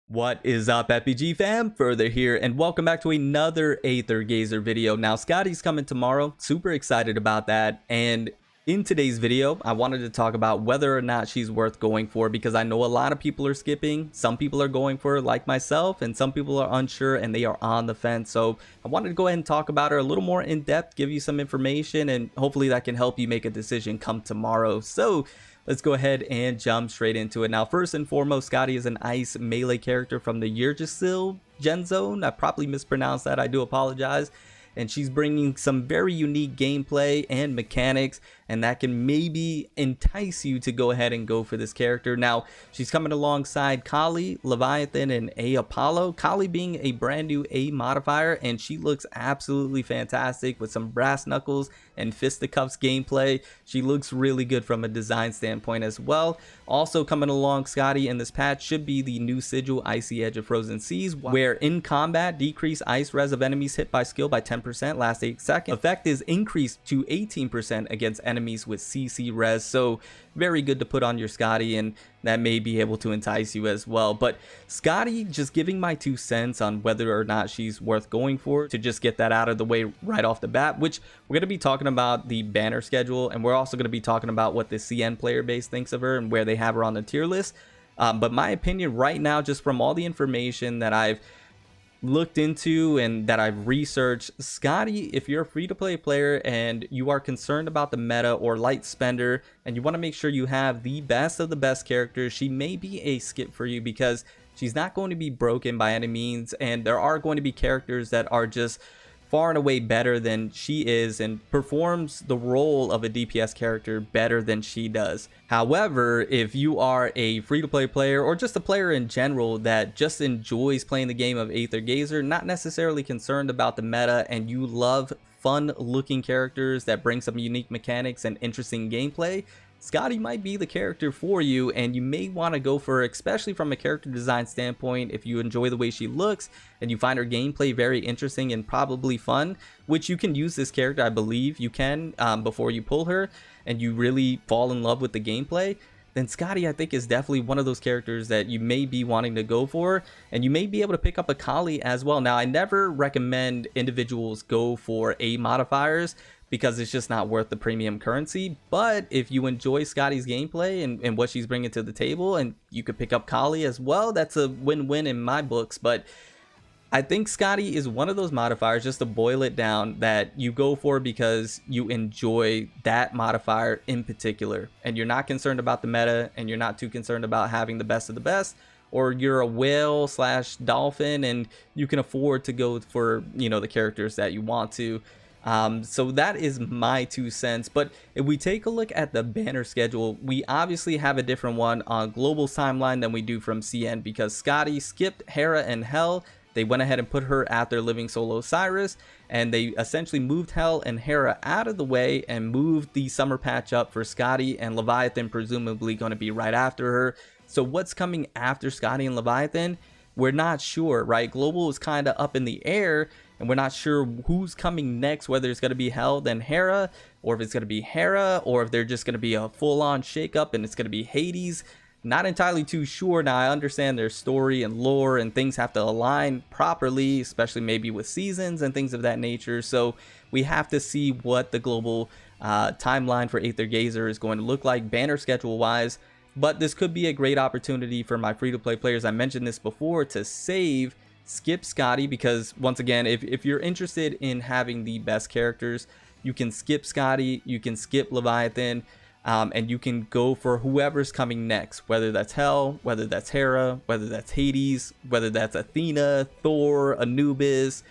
What is up, FPG fam? Further here, and welcome back to another Aether Gazer video. Now, Skadi's coming tomorrow. Super excited about that. And in today's video, I wanted to talk about whether or not she's worth going for, because I know a lot of people are skipping. Some people are going for her, like myself, and some people are unsure and they are on the fence. So I wanted to go ahead and talk about her a little more in depth, give you some information, and hopefully that can help you make a decision come tomorrow. So let's go ahead and jump straight into it. Now, first and foremost, Skadi is an ice melee character from the Yggdrasil gen zone. I probably mispronounced that. I do apologize. And she's bringing some very unique gameplay and mechanics, and that can maybe entice you to go ahead and go for this character. Now, she's coming alongside Kali, Leviathan, and A Apollo. Kali being a brand new A modifier, and she looks absolutely fantastic with some brass knuckles and fisticuffs gameplay. She looks really good from a design standpoint as well. Also coming along Skadi in this patch should be the new sigil, Icy Edge of Frozen Seas, where in combat, decrease ice res of enemies hit by skill by 10%. Last 8 seconds. Effect is increased to 18% against enemies with CC res, so very good to put on your Skadi, and that may be able to entice you as well. But Skadi, just giving my 2 cents on whether or not she's worth going for, to just get that out of the way right off the bat, which we're going to be talking about the banner schedule, and we're also going to be talking about what the CN player base thinks of her and where they have her on the tier list. But my opinion right now, just from all the information that I've looked into and that I've researched, Skadi, if you're a free-to-play player and you are concerned about the meta or light spender and you want to make sure you have the best of the best characters, she may be a skip for you, because she's not going to be broken by any means, and there are going to be characters that are just far and away better than she is and performs the role of a DPS character better than she does. However, if you are a free-to-play player or just a player in general that just enjoys playing the game of Aether Gazer, not necessarily concerned about the meta, and you love fun looking characters that bring some unique mechanics and interesting gameplay, Skadi might be the character for you, and you may want to go for her, especially from a character design standpoint. If you enjoy the way she looks and you find her gameplay very interesting and probably fun, which you can use this character, I believe you can, before you pull her and you really fall in love with the gameplay, then Skadi, I think, is definitely one of those characters that you may be wanting to go for, and you may be able to pick up a Kali as well. Now, I never recommend individuals go for A modifiers, because it's just not worth the premium currency. But if you enjoy Skadi's gameplay and what she's bringing to the table, and you could pick up Kali as well, that's a win-win in my books. But I think Skadi is one of those modifiers, just to boil it down, that you go for because you enjoy that modifier in particular, and you're not concerned about the meta, and you're not too concerned about having the best of the best, or you're a whale slash dolphin and you can afford to go for, you know, the characters that you want to. So that is my 2 cents. But if we take a look at the banner schedule, we obviously have a different one on Global's timeline than we do from CN, because Skadi skipped Hera and Hell. They went ahead and put her at their living solo Cyrus, and they essentially moved Hell and Hera out of the way and moved the summer patch up for Skadi, and Leviathan presumably going to be right after her. So what's coming after Skadi and Leviathan? We're not sure, right? Global is kind of up in the air, and we're not sure who's coming next, whether it's going to be Hell then Hera, or if it's going to be Hera, or if they're just going to be a full-on shakeup and it's going to be Hades. Not entirely too sure. Now, I understand their story and lore and things have to align properly, especially maybe with seasons and things of that nature. So we have to see what the global timeline for Aether Gazer is going to look like banner schedule wise. But this could be a great opportunity for my free-to-play players. I mentioned this before, to skip Skadi, because once again, if you're interested in having the best characters, you can skip Skadi, you can skip Leviathan, and you can go for whoever's coming next, whether that's Hell, whether that's Hera, whether that's Hades, whether that's Athena, Thor, Anubis,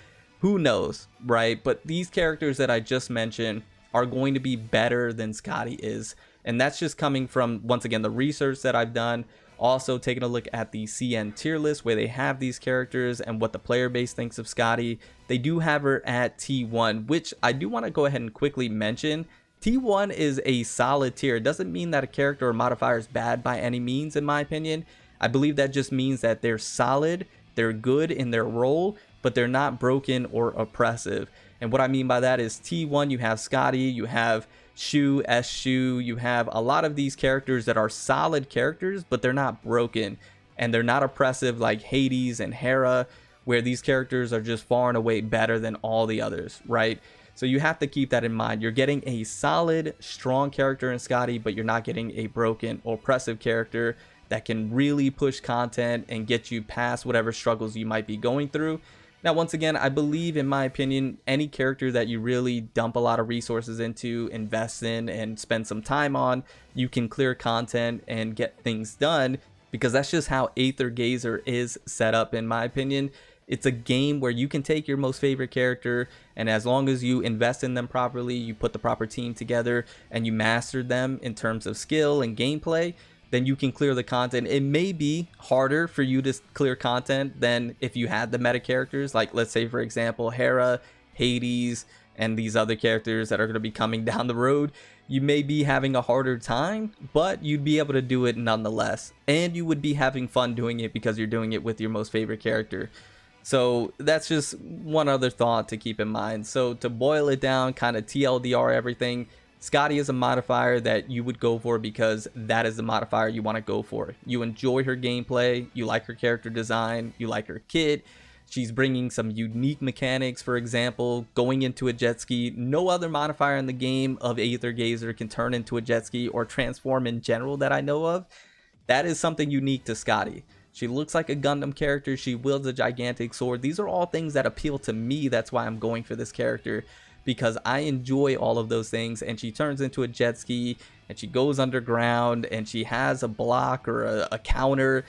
who knows, right? But these characters that I just mentioned are going to be better than Skadi is. And that's just coming from, once again, the research that I've done. Also taking a look at the CN tier list, where they have these characters and what the player base thinks of Skadi. They do have her at T1, which I do want to go ahead and quickly mention. T1 is a solid tier. It doesn't mean that a character or modifier is bad by any means, in my opinion. I believe that just means that they're solid, they're good in their role, but they're not broken or oppressive. And what I mean by that is T1, you have Skadi, you have Shu, S Shu, you have a lot of these characters that are solid characters, but they're not broken. and they're not oppressive like Hades and Hera, where these characters are just far and away better than all the others, right? So you have to keep that in mind. You're getting a solid, strong character in Skadi, but you're not getting a broken, oppressive character that can really push content and get you past whatever struggles you might be going through. Now, once again, I believe, in my opinion, any character that you really dump a lot of resources into, invest in, and spend some time on, you can clear content and get things done, because that's just how Aether Gazer is set up, in my opinion. It's a game where you can take your most favorite character, and as long as you invest in them properly, you put the proper team together, and you master them in terms of skill and gameplay, then you can clear the content. It may be harder for you to clear content than if you had the meta characters, like let's say for example Hera, Hades, and these other characters that are going to be coming down the road. You may be having a harder time, but you'd be able to do it nonetheless, and you would be having fun doing it because you're doing it with your most favorite character. So that's just one other thought to keep in mind. So to boil it down, kind of TLDR everything, Skadi is a modifier that you would go for because that is the modifier you want to go for. You enjoy her gameplay, you like her character design, you like her kit. She's bringing some unique mechanics, for example, going into a jet ski. No other modifier in the game of Aether Gazer can turn into a jet ski or transform in general that I know of. That is something unique to Skadi. She looks like a Gundam character. She wields a gigantic sword. These are all things that appeal to me. That's why I'm going for this character, because I enjoy all of those things. And she turns into a jet ski, and she goes underground, and she has a block or a counter.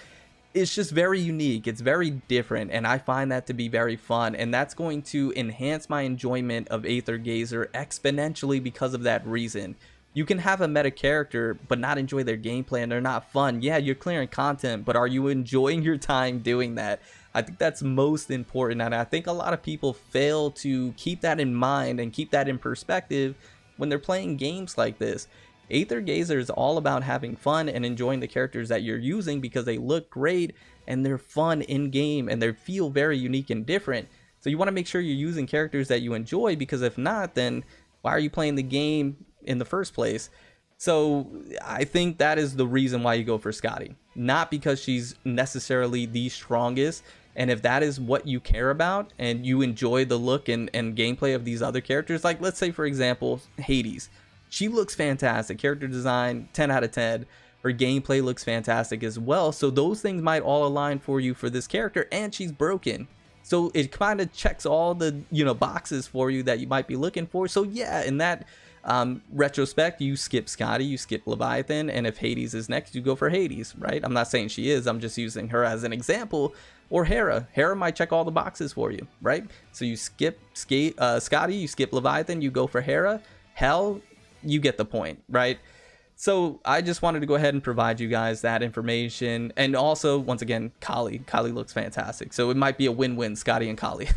It's just very unique. It's very different, and I find that to be very fun, and that's going to enhance my enjoyment of Aether Gazer exponentially because of that reason. You can have a meta character but not enjoy their gameplay and they're not fun. Yeah, you're clearing content, but are you enjoying your time doing that? I think that's most important, and I think a lot of people fail to keep that in mind and keep that in perspective when they're playing games like this. Aether Gazer is all about having fun and enjoying the characters that you're using because they look great and they're fun in game and they feel very unique and different. So you want to make sure you're using characters that you enjoy, because if not, then why are you playing the game in the first place? So I think that is the reason why you go for Skadi, not because she's necessarily the strongest. And if that is what you care about and you enjoy the look and gameplay of these other characters, like let's say for example Hades, she looks fantastic, character design 10 out of 10, her gameplay looks fantastic as well, so those things might all align for you for this character, and she's broken, so it kind of checks all the boxes for you that you might be looking for. So yeah, in that retrospect, you skip Skadi, you skip Leviathan, and if Hades is next, you go for Hades, right? I'm not saying she is, I'm just using her as an example. Or Hera might check all the boxes for you, right? So you skip Skadi, you skip Leviathan, you go for Hera. Hell, you get the point, right? So I just wanted to go ahead and provide you guys that information. And also, once again, Kali looks fantastic, so it might be a win-win, Skadi and Kali.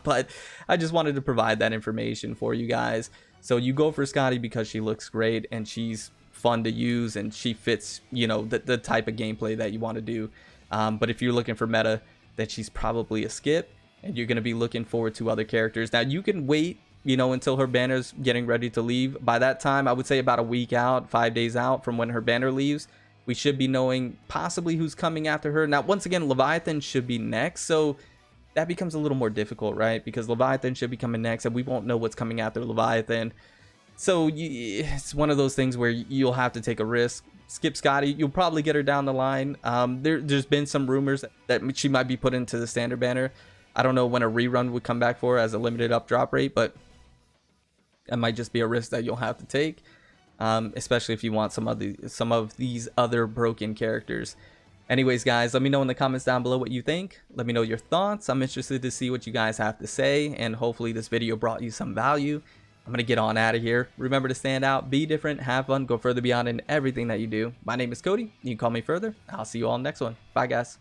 But I just wanted to provide that information for you guys. So you go for Skadi because she looks great and she's fun to use and she fits the type of gameplay that you want to do. But if you're looking for meta, then she's probably a skip, and you're going to be looking forward to other characters. Now you can wait until her banner's getting ready to leave. By that time, I would say about a week out, 5 days out from when her banner leaves, we should be knowing possibly who's coming after her. Now, once again, Leviathan should be next, so that becomes a little more difficult, right? Because Leviathan should be coming next, and we won't know what's coming after Leviathan. So it's one of those things where you'll have to take a risk. Skip Skadi, you'll probably get her down the line. There's been some rumors that she might be put into the standard banner. I don't know when a rerun would come back for her as a limited up drop rate, but that might just be a risk that you'll have to take, especially if you want some of these other broken characters. Anyways, guys, let me know in the comments down below what you think. Let me know your thoughts. I'm interested to see what you guys have to say, and hopefully this video brought you some value. I'm gonna get on out of here. Remember to stand out, be different, have fun, go further beyond in everything that you do. My name is Cody. You can call me further. I'll see you all next one. Bye, guys.